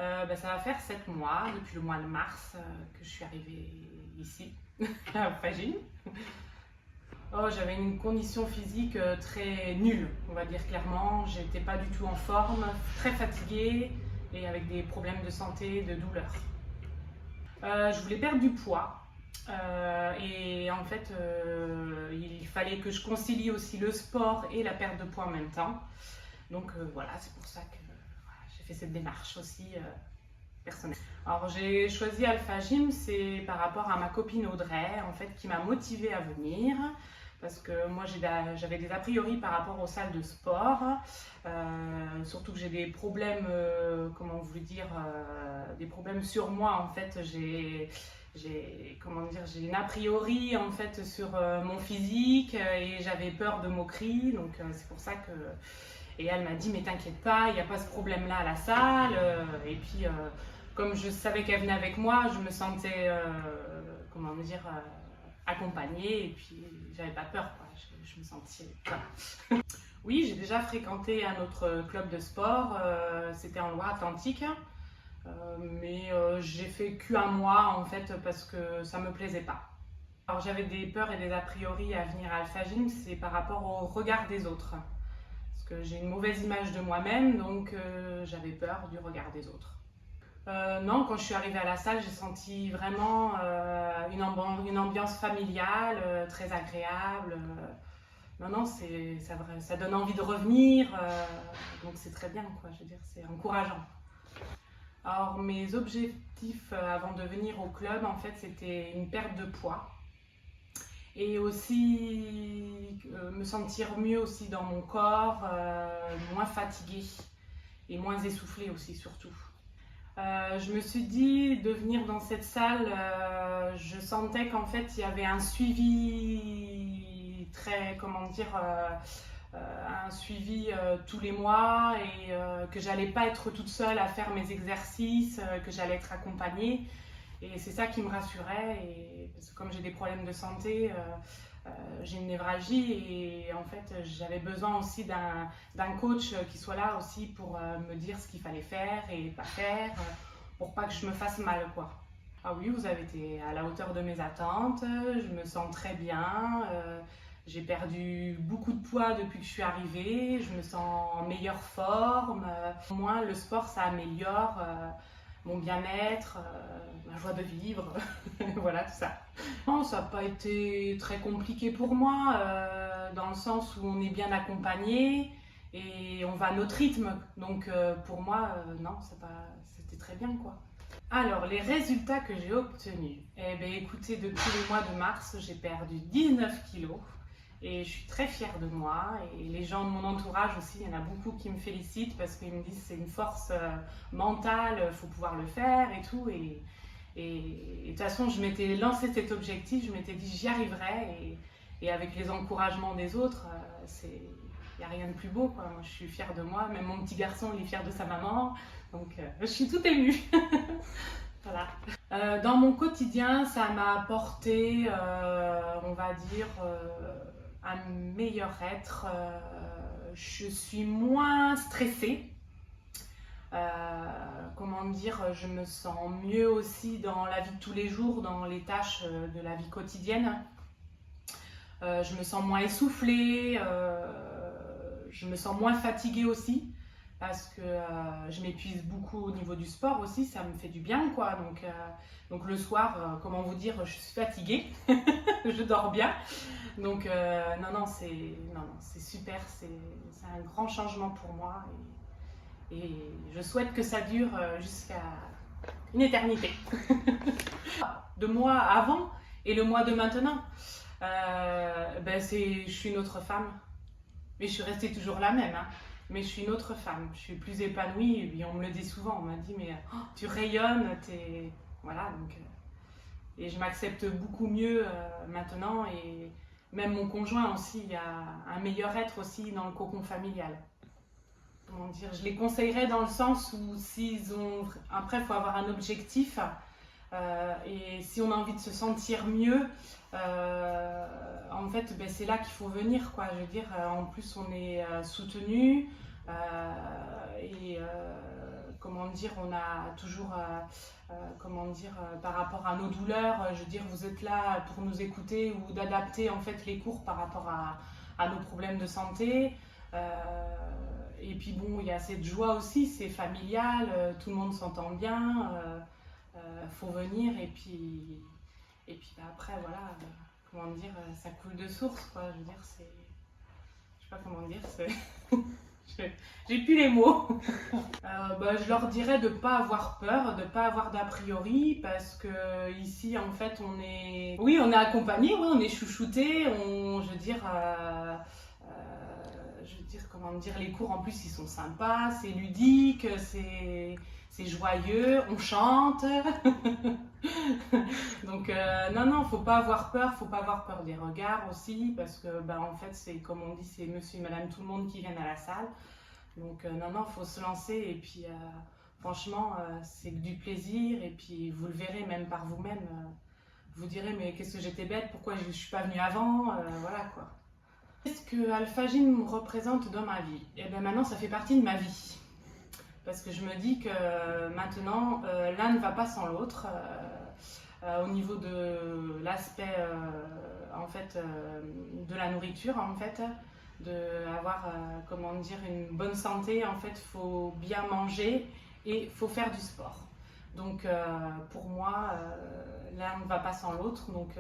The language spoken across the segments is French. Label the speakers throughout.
Speaker 1: Ça va faire 7 mois, depuis le mois de mars, que je suis arrivée ici, à Fagine. Oh, j'avais une condition physique très nulle, on va dire clairement. J'étais pas du tout en forme, très fatiguée et avec des problèmes de santé, de douleurs. Je voulais perdre du poids. Et en fait, il fallait que je concilie aussi le sport et la perte de poids en même temps. Donc voilà, c'est pour ça que j'ai fait cette démarche aussi personnelle. Alors j'ai choisi Alpha Gym, c'est par rapport à ma copine Audrey, en fait, qui m'a motivée à venir. Parce que moi j'avais des a priori par rapport aux salles de sport, surtout que j'ai des problèmes, comment vous dire, des problèmes sur moi en fait. J'ai une a priori en fait sur mon physique et j'avais peur de moqueries, donc c'est pour ça que. Et elle m'a dit mais t'inquiète pas, il n'y a pas ce problème là à la salle. Et puis comme je savais qu'elle venait avec moi, je me sentais comment dire accompagnée et puis j'avais pas peur quoi. Je me sentais voilà. Oui, j'ai déjà fréquenté un autre club de sport, c'était en Loire-Atlantique. Mais j'ai fait qu'un mois en fait parce que ça me plaisait pas. Alors j'avais des peurs et des a priori à venir à Alpha Gym, c'est par rapport au regard des autres. Parce que j'ai une mauvaise image de moi-même, donc j'avais peur du regard des autres. Non, quand je suis arrivée à la salle, j'ai senti vraiment une ambiance familiale, très agréable. Non, ça donne envie de revenir, donc c'est très bien, quoi. Je veux dire, c'est encourageant. Alors mes objectifs avant de venir au club, en fait, c'était une perte de poids et aussi me sentir mieux aussi dans mon corps, moins fatiguée et moins essoufflée aussi surtout. Je me suis dit de venir dans cette salle, je sentais qu'en fait il y avait un suivi très, comment dire, un suivi tous les mois et que j'allais pas être toute seule à faire mes exercices, que j'allais être accompagnée. Et c'est ça qui me rassurait. Et, parce que comme j'ai des problèmes de santé, j'ai une névralgie et en fait j'avais besoin aussi d'un coach qui soit là aussi pour me dire ce qu'il fallait faire et pas faire, pour pas que je me fasse mal quoi. Ah oui, vous avez été à la hauteur de mes attentes, je me sens très bien. J'ai perdu beaucoup de poids depuis que je suis arrivée, je me sens en meilleure forme. Au moins, le sport, ça améliore mon bien-être, ma joie de vivre, voilà tout ça. Non, ça n'a pas été très compliqué pour moi, dans le sens où on est bien accompagné et on va à notre rythme. Donc pour moi, non, c'était très bien quoi. Alors, les résultats que j'ai obtenus. Eh bien, écoutez, depuis le mois de mars, j'ai perdu 19 kilos. Et je suis très fière de moi et les gens de mon entourage aussi, il y en a beaucoup qui me félicitent parce qu'ils me disent c'est une force mentale, il faut pouvoir le faire et tout. Et de toute façon, je m'étais lancé cet objectif, je m'étais dit j'y arriverai et avec les encouragements des autres, il n'y a rien de plus beau quoi. Moi, je suis fière de moi, même mon petit garçon il est fier de sa maman, donc je suis toute émue. Voilà. Dans mon quotidien, ça m'a apporté, on va dire, un meilleur être. Je suis moins stressée. Comment dire, je me sens mieux aussi dans la vie de tous les jours, dans les tâches de la vie quotidienne. Je me sens moins essoufflée, je me sens moins fatiguée aussi. Parce que je m'épuise beaucoup au niveau du sport aussi, ça me fait du bien quoi. Donc le soir, comment vous dire, je suis fatiguée, je dors bien. Donc non, c'est super, c'est un grand changement pour moi et je souhaite que ça dure jusqu'à une éternité. De moi avant et le mois de maintenant, je suis une autre femme, mais je suis restée toujours la même. Hein. Mais je suis une autre femme, je suis plus épanouie, et on me le dit souvent, on m'a dit mais tu rayonnes, voilà, donc, et je m'accepte beaucoup mieux maintenant et même mon conjoint aussi, il y a un meilleur être aussi dans le cocon familial. Comment dire, je les conseillerais dans le sens où s'ils ont, après il faut avoir un objectif et si on a envie de se sentir mieux, en fait c'est là qu'il faut venir quoi. Je veux dire, en plus on est soutenu et comment dire, on a toujours, comment dire, par rapport à nos douleurs, je veux dire, vous êtes là pour nous écouter ou d'adapter en fait les cours par rapport à nos problèmes de santé. Et puis bon, il y a cette joie aussi, c'est familial, tout le monde s'entend bien, faut venir et puis bah, après voilà, comment dire, ça coule de source quoi, je veux dire, c'est, je sais pas comment dire, c'est... J'ai plus les mots. Bah, je leur dirais de ne pas avoir peur, de ne pas avoir d'a priori, parce que ici, en fait, on est... Oui, on est accompagné, oui, on est chouchouté, je veux dire, comment dire, les cours, en plus, ils sont sympas, c'est ludique, c'est joyeux, on chante. Donc, non, faut pas avoir peur des regards aussi, parce que, bah, en fait, c'est comme on dit, c'est monsieur et madame tout le monde qui viennent à la salle. Donc, non, faut se lancer, et puis, franchement, c'est que du plaisir, et puis, vous le verrez même par vous-même, vous direz, mais qu'est-ce que j'étais bête, pourquoi je suis pas venue avant, voilà quoi. Qu'est-ce que Alpha Gym me représente dans ma vie? Et bien maintenant, ça fait partie de ma vie. Parce que je me dis que maintenant, l'un ne va pas sans l'autre. Au niveau de l'aspect en fait, de la nourriture, en fait, d'avoir comment dire, une bonne santé, en fait, il faut bien manger et il faut faire du sport. Donc pour moi, l'un ne va pas sans l'autre. Donc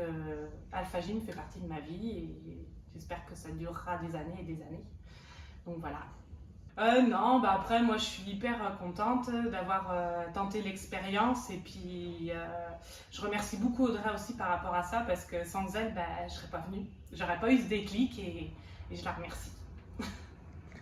Speaker 1: Alpha Gym fait partie de ma vie et j'espère que ça durera des années et des années. Donc voilà. Non, bah après moi je suis hyper contente d'avoir tenté l'expérience et puis je remercie beaucoup Audrey aussi par rapport à ça parce que sans elle, bah, je serais pas venue. J'aurais pas eu ce déclic et je la remercie.